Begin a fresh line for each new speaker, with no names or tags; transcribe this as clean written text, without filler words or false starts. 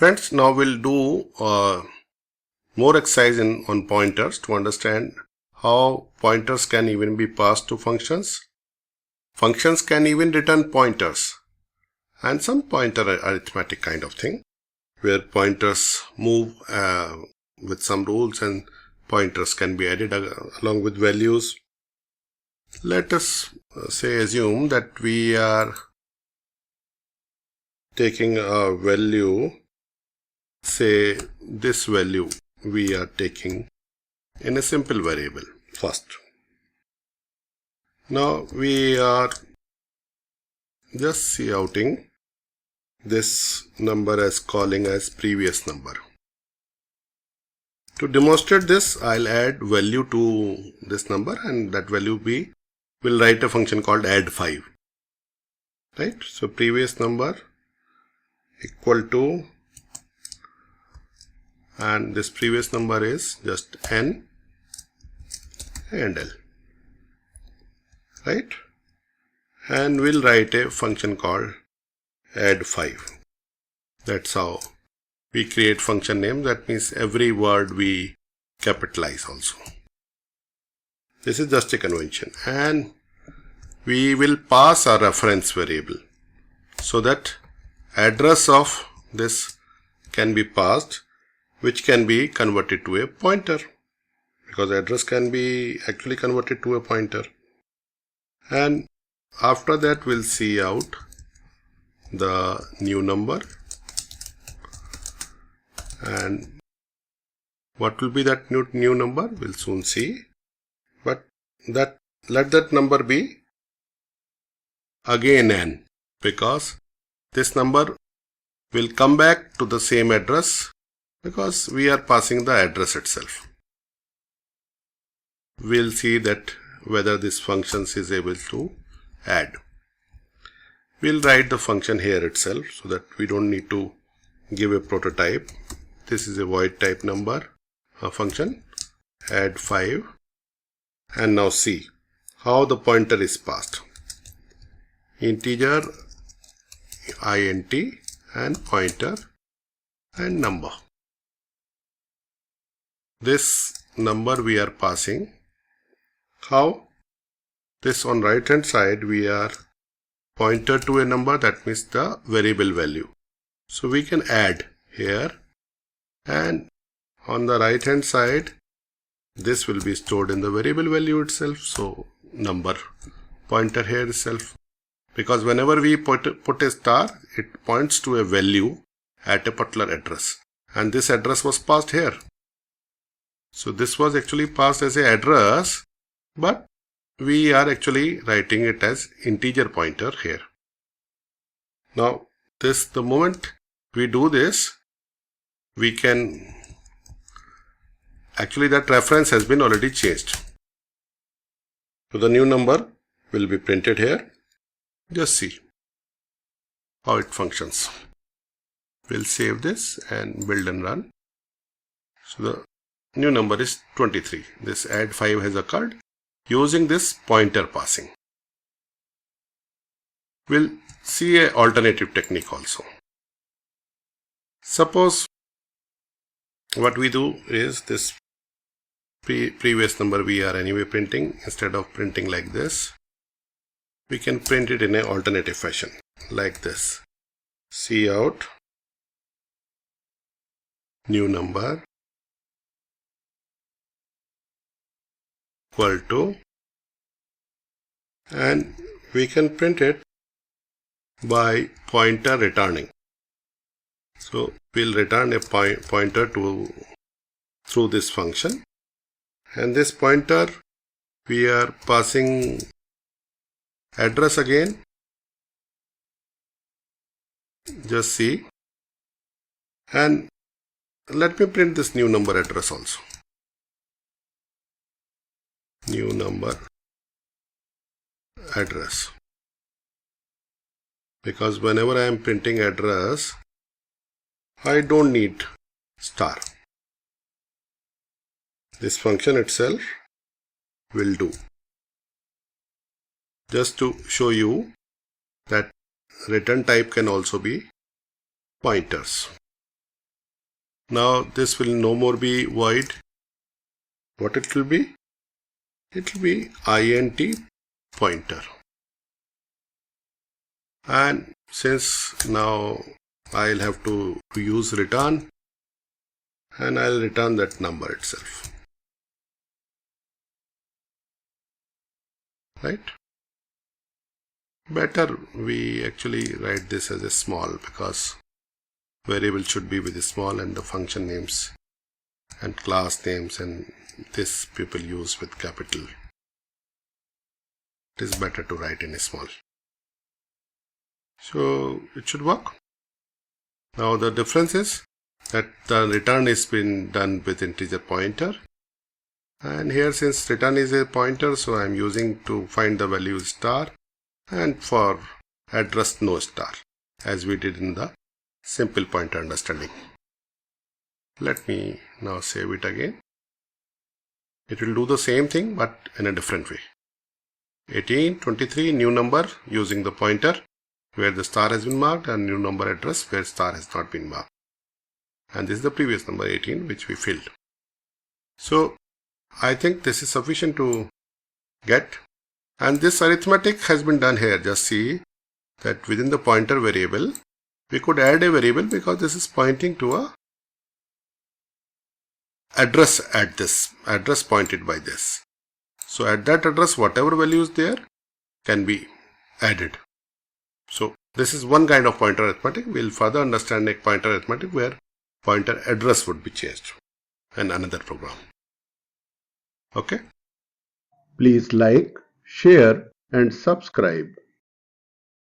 Friends, now we'll do more exercise on pointers to understand how pointers can even be passed to functions. Functions can even return pointers and some pointer arithmetic kind of thing where pointers move with some rules and pointers can be added along with values. Let us assume that we are taking a value, say this value we are taking in a simple variable first. Now we are just counting this number as calling as previous number. To demonstrate this, I'll add value to this number and that value will write a function called add5. Right? So previous number equal to, and this previous number is just n and l. Right? And we'll write a function called add5. That's how we create function name. That means every word we capitalize also. This is just a convention, and we will pass a reference variable so that address of this can be passed, which can be converted to a pointer, because address can be actually converted to a pointer. And after that we'll see out the new number, and what will be that new number we'll soon see, but let that number be again n, because this number will come back to the same address because we are passing the address itself. We'll see that whether this function is able to add. We'll write the function here itself so that we don't need to give a prototype. This is a void type number function, add5, and now see how the pointer is passed. Integer int and pointer and number. This number we are passing. How? This on right hand side we are pointer to a number, that means the variable value. So we can add here, and on the right hand side this will be stored in the variable value itself. So number pointer here itself, because whenever we put a star, it points to a value at a particular address, and this address was passed here. So this was actually passed as an address, but we are actually writing it as integer pointer here. Now the moment we do this, we can actually, that reference has been already changed. So the new number will be printed here. Just see how it functions. We'll save this and build and run. So the new number is 23. This add5 has occurred using this pointer passing. We'll see an alternative technique also. Suppose what we do is this previous number we are anyway printing. Instead of printing like this, we can print it in an alternative fashion like this. Cout new number equal to, and we can print it by pointer returning. So we'll return a pointer through this function, and this pointer we are passing address again. Just see, and let me print this new number address also. New number address, because whenever I am printing address, I don't need star. This function itself will do. Just to show you that return type can also be pointers. Now this will no more be void. What it will be? It will be int pointer. And since now I'll have to use return, and I'll return that number itself. Right? Better we actually write this as a small, because variable should be with a small and the function names and class names and this people use with capital. It is better to write in a small. So it should work. Now the difference is that the return is been done with integer pointer, and here since return is a pointer, so I am using to find the value star, and for address no star, as we did in the simple pointer understanding. Let me now save it again. It will do the same thing but in a different way. 18, 23, new number using the pointer where the star has been marked, and new number address where star has not been marked. And this is the previous number 18 which we filled. So I think this is sufficient to get. And this arithmetic has been done here. Just see that within the pointer variable, we could add a variable because this is pointing to a address at this, address pointed by this. So at that address, whatever value is there can be added. So this is one kind of pointer arithmetic. We'll further understand a pointer arithmetic where pointer address would be changed in another program. Okay.
Please like, share and subscribe.